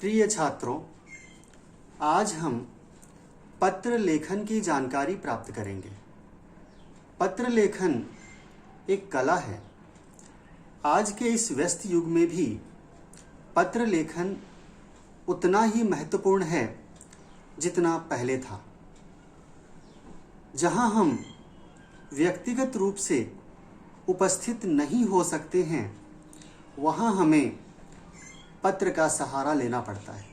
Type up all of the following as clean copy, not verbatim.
प्रिय छात्रों, आज हम पत्र लेखन की जानकारी प्राप्त करेंगे। पत्र लेखन एक कला है। आज के इस व्यस्त युग में भी पत्र लेखन उतना ही महत्वपूर्ण है जितना पहले था। जहां हम व्यक्तिगत रूप से उपस्थित नहीं हो सकते हैं, वहां हमें पत्र का सहारा लेना पड़ता है।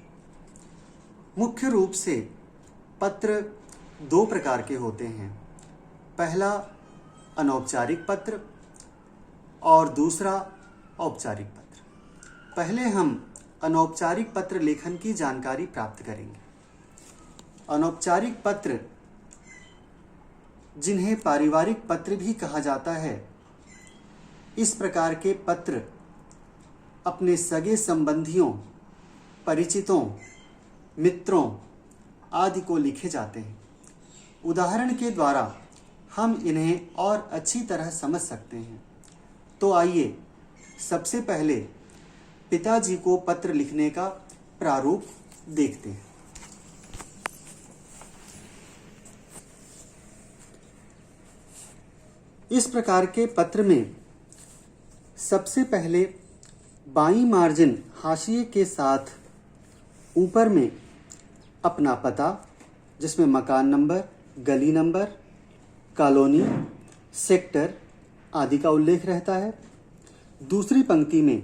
मुख्य रूप से पत्र दो प्रकार के होते हैं। पहला अनौपचारिक पत्र और दूसरा औपचारिक पत्र। पहले हम अनौपचारिक पत्र लेखन की जानकारी प्राप्त करेंगे। अनौपचारिक पत्र, जिन्हें पारिवारिक पत्र भी कहा जाता है, इस प्रकार के पत्र अपने सगे संबंधियों, परिचितों, मित्रों आदि को लिखे जाते हैं। उदाहरण के द्वारा हम इन्हें और अच्छी तरह समझ सकते हैं। तो आइए सबसे पहले पिताजी को पत्र लिखने का प्रारूप देखते हैं। इस प्रकार के पत्र में सबसे पहले बाईं मार्जिन हाशिए के साथ ऊपर में अपना पता, जिसमें मकान नंबर, गली नंबर, कॉलोनी, सेक्टर आदि का उल्लेख रहता है। दूसरी पंक्ति में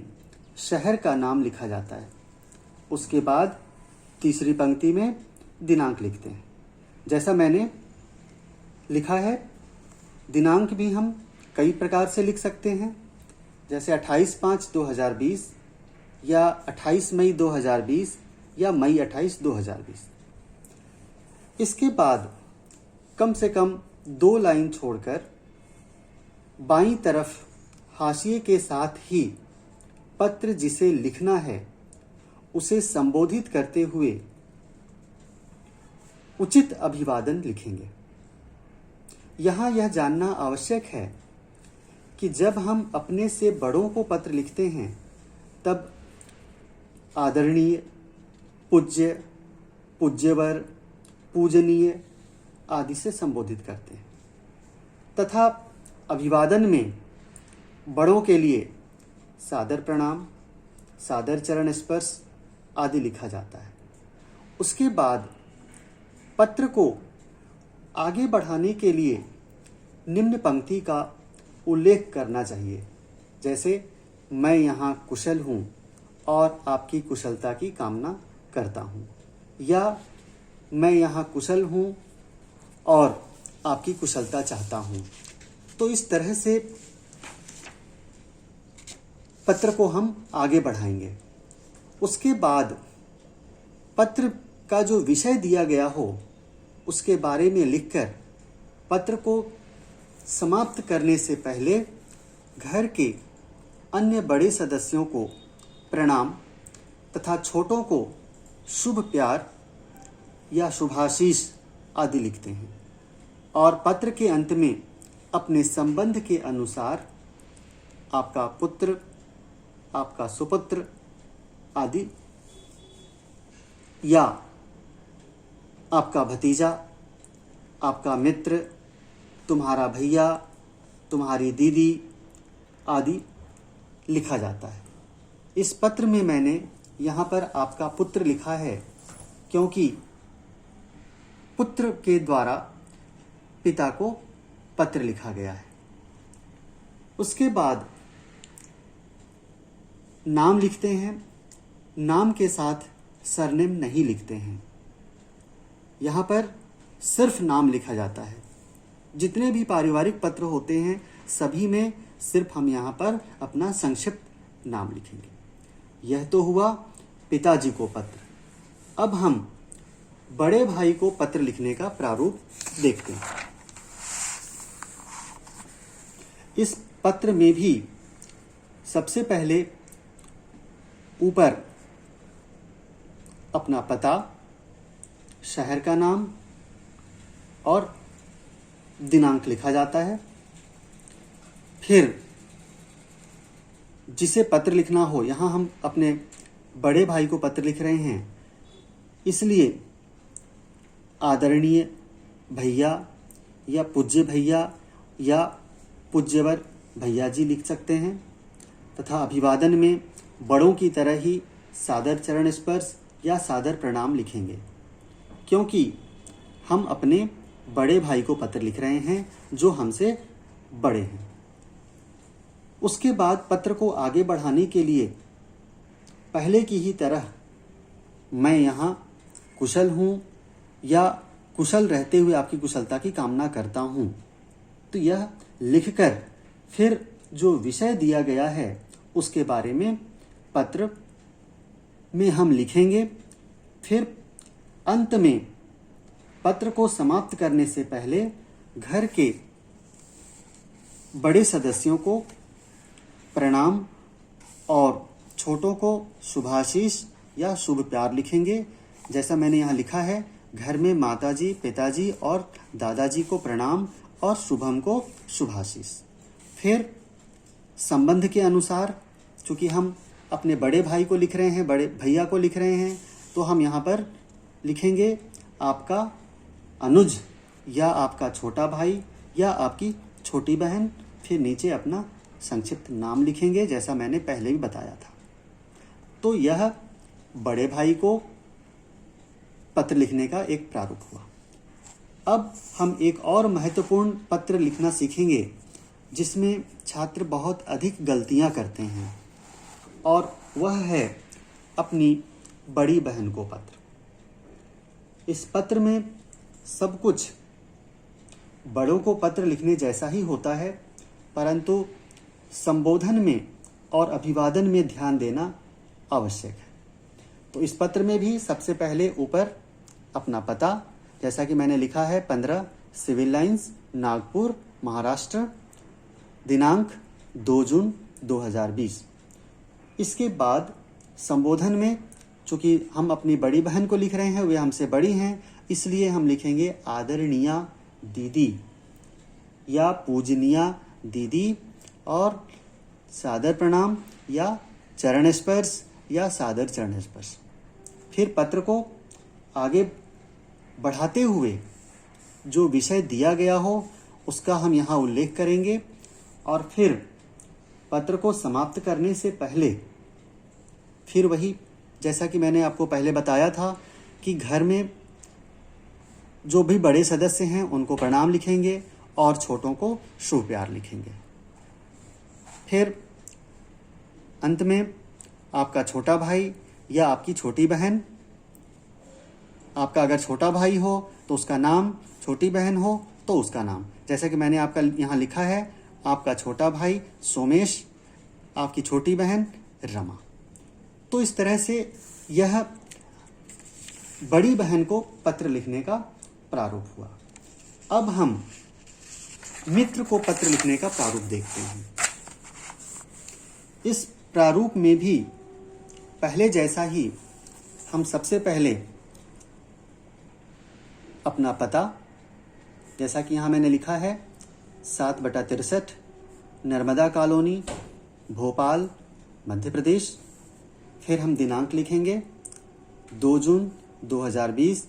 शहर का नाम लिखा जाता है। उसके बाद तीसरी पंक्ति में दिनांक लिखते हैं। जैसा मैंने लिखा है, दिनांक भी हम कई प्रकार से लिख सकते हैं, जैसे 28/5/2020 या 28 मई 2020 या मई 28, 2020। इसके बाद कम से कम 2 लाइन छोड़कर बाईं तरफ हाशिए के साथ ही पत्र जिसे लिखना है उसे संबोधित करते हुए उचित अभिवादन लिखेंगे। यहाँ यह जानना आवश्यक है कि जब हम अपने से बड़ों को पत्र लिखते हैं तब आदरणीय, पूज्य, पूज्यवर, पूजनीय आदि से संबोधित करते हैं, तथा अभिवादन में बड़ों के लिए सादर प्रणाम, सादर चरण स्पर्श आदि लिखा जाता है। उसके बाद पत्र को आगे बढ़ाने के लिए निम्न पंक्ति का उल्लेख करना चाहिए, जैसे मैं यहाँ कुशल हूँ और आपकी कुशलता की कामना करता हूँ, या मैं यहाँ कुशल हूँ और आपकी कुशलता चाहता हूँ। तो इस तरह से पत्र को हम आगे बढ़ाएंगे। उसके बाद पत्र का जो विषय दिया गया हो उसके बारे में लिखकर पत्र को समाप्त करने से पहले घर के अन्य बड़े सदस्यों को प्रणाम तथा छोटों को शुभ प्यार या शुभाशीष आदि लिखते हैं, और पत्र के अंत में अपने संबंध के अनुसार आपका पुत्र, आपका सुपुत्र आदि, या आपका भतीजा, आपका मित्र, तुम्हारा भैया, तुम्हारी दीदी आदि लिखा जाता है। इस पत्र में मैंने यहाँ पर आपका पुत्र लिखा है, क्योंकि पुत्र के द्वारा पिता को पत्र लिखा गया है। उसके बाद नाम लिखते हैं। नाम के साथ सरनेम नहीं लिखते हैं। यहाँ पर सिर्फ नाम लिखा जाता है। जितने भी पारिवारिक पत्र होते हैं सभी में सिर्फ हम यहाँ पर अपना संक्षिप्त नाम लिखेंगे। यह तो हुआ पिताजी को पत्र। अब हम बड़े भाई को पत्र लिखने का प्रारूप देखते हैं। इस पत्र में भी सबसे पहले ऊपर अपना पता, शहर का नाम और दिनांक लिखा जाता है। फिर जिसे पत्र लिखना हो, यहाँ हम अपने बड़े भाई को पत्र लिख रहे हैं, इसलिए आदरणीय भैया या पूज्य भैया या पूज्यवर भैया जी लिख सकते हैं। तथा अभिवादन में बड़ों की तरह ही सादर चरण स्पर्श या सादर प्रणाम लिखेंगे, क्योंकि हम अपने बड़े भाई को पत्र लिख रहे हैं जो हमसे बड़े हैं। उसके बाद पत्र को आगे बढ़ाने के लिए पहले की ही तरह मैं यहाँ कुशल हूँ या कुशल रहते हुए आपकी कुशलता की कामना करता हूँ, तो यह लिखकर फिर जो विषय दिया गया है उसके बारे में पत्र में हम लिखेंगे। फिर अंत में पत्र को समाप्त करने से पहले घर के बड़े सदस्यों को प्रणाम और छोटों को शुभाशीष या शुभ प्यार लिखेंगे। जैसा मैंने यहाँ लिखा है, घर में माताजी, पिताजी और दादाजी को प्रणाम और शुभम को शुभाशीष। फिर संबंध के अनुसार, चूंकि हम अपने बड़े भाई को लिख रहे हैं, बड़े भैया को लिख रहे हैं, तो हम यहाँ पर लिखेंगे आपका अनुज या आपका छोटा भाई या आपकी छोटी बहन। फिर नीचे अपना संक्षिप्त नाम लिखेंगे, जैसा मैंने पहले भी बताया था। तो यह बड़े भाई को पत्र लिखने का एक प्रारूप हुआ। अब हम एक और महत्वपूर्ण पत्र लिखना सीखेंगे जिसमें छात्र बहुत अधिक गलतियां करते हैं, और वह है अपनी बड़ी बहन को पत्र। इस पत्र में सब कुछ बड़ों को पत्र लिखने जैसा ही होता है, परंतु संबोधन में और अभिवादन में ध्यान देना आवश्यक है। तो इस पत्र में भी सबसे पहले ऊपर अपना पता, जैसा कि मैंने लिखा है 15 सिविल लाइंस, नागपुर, महाराष्ट्र, दिनांक 2 जून 2020। इसके बाद संबोधन में, चूंकि हम अपनी बड़ी बहन को लिख रहे हैं, वे हमसे बड़ी हैं, इसलिए हम लिखेंगे आदरणीय दीदी या पूजनीय दीदी, और सादर प्रणाम या चरण स्पर्श या सादर चरण स्पर्श। फिर पत्र को आगे बढ़ाते हुए जो विषय दिया गया हो उसका हम यहाँ उल्लेख करेंगे, और फिर पत्र को समाप्त करने से पहले फिर वही, जैसा कि मैंने आपको पहले बताया था कि घर में जो भी बड़े सदस्य हैं उनको प्रणाम लिखेंगे और छोटों को शुभ प्यार लिखेंगे। फिर अंत में आपका छोटा भाई या आपकी छोटी बहन, आपका अगर छोटा भाई हो तो उसका नाम, छोटी बहन हो तो उसका नाम। जैसा कि मैंने आपका यहाँ लिखा है, आपका छोटा भाई सोमेश, आपकी छोटी बहन रमा। तो इस तरह से यह बड़ी बहन को पत्र लिखने का प्रारूप हुआ। अब हम मित्र को पत्र लिखने का प्रारूप देखते हैं। इस प्रारूप में भी पहले जैसा ही हम सबसे पहले अपना पता, जैसा कि यहाँ मैंने लिखा है 7/63 नर्मदा कॉलोनी, भोपाल, मध्य प्रदेश। फिर हम दिनांक लिखेंगे 2 जून 2020।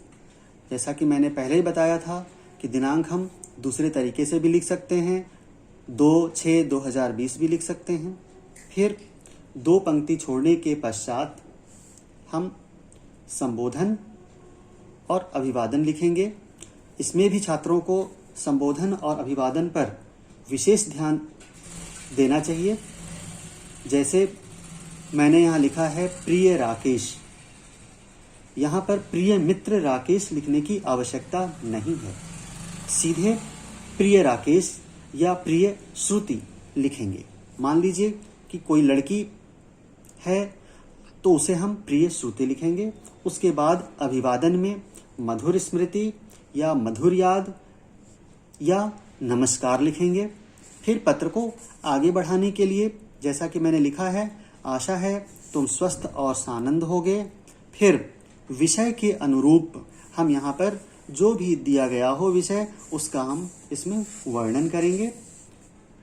जैसा कि मैंने पहले ही बताया था कि दिनांक हम दूसरे तरीके से भी लिख सकते हैं, 2/6/2020 भी लिख सकते हैं। फिर 2 पंक्ति छोड़ने के पश्चात हम संबोधन और अभिवादन लिखेंगे। इसमें भी छात्रों को संबोधन और अभिवादन पर विशेष ध्यान देना चाहिए। जैसे मैंने यहाँ लिखा है प्रिय राकेश, यहाँ पर प्रिय मित्र राकेश लिखने की आवश्यकता नहीं है, सीधे प्रिय राकेश या प्रिय श्रुति लिखेंगे। मान लीजिए कि कोई लड़की है तो उसे हम प्रिय श्रुति लिखेंगे। उसके बाद अभिवादन में मधुर स्मृति या मधुर याद या नमस्कार लिखेंगे। फिर पत्र को आगे बढ़ाने के लिए, जैसा कि मैंने लिखा है, आशा है तुम स्वस्थ और सानंद होगे। फिर विषय के अनुरूप हम यहाँ पर जो भी दिया गया हो विषय, उसका हम इसमें वर्णन करेंगे।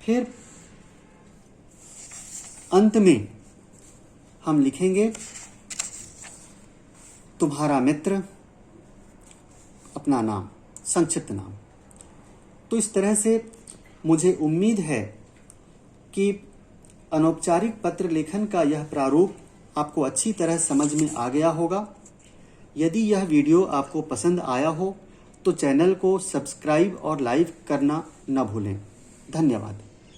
फिर अंत में हम लिखेंगे तुम्हारा मित्र, अपना नाम, संक्षिप्त नाम। तो इस तरह से मुझे उम्मीद है कि अनौपचारिक पत्र लेखन का यह प्रारूप आपको अच्छी तरह समझ में आ गया होगा। यदि यह वीडियो आपको पसंद आया हो तो चैनल को सब्सक्राइब और लाइक करना न भूलें। धन्यवाद।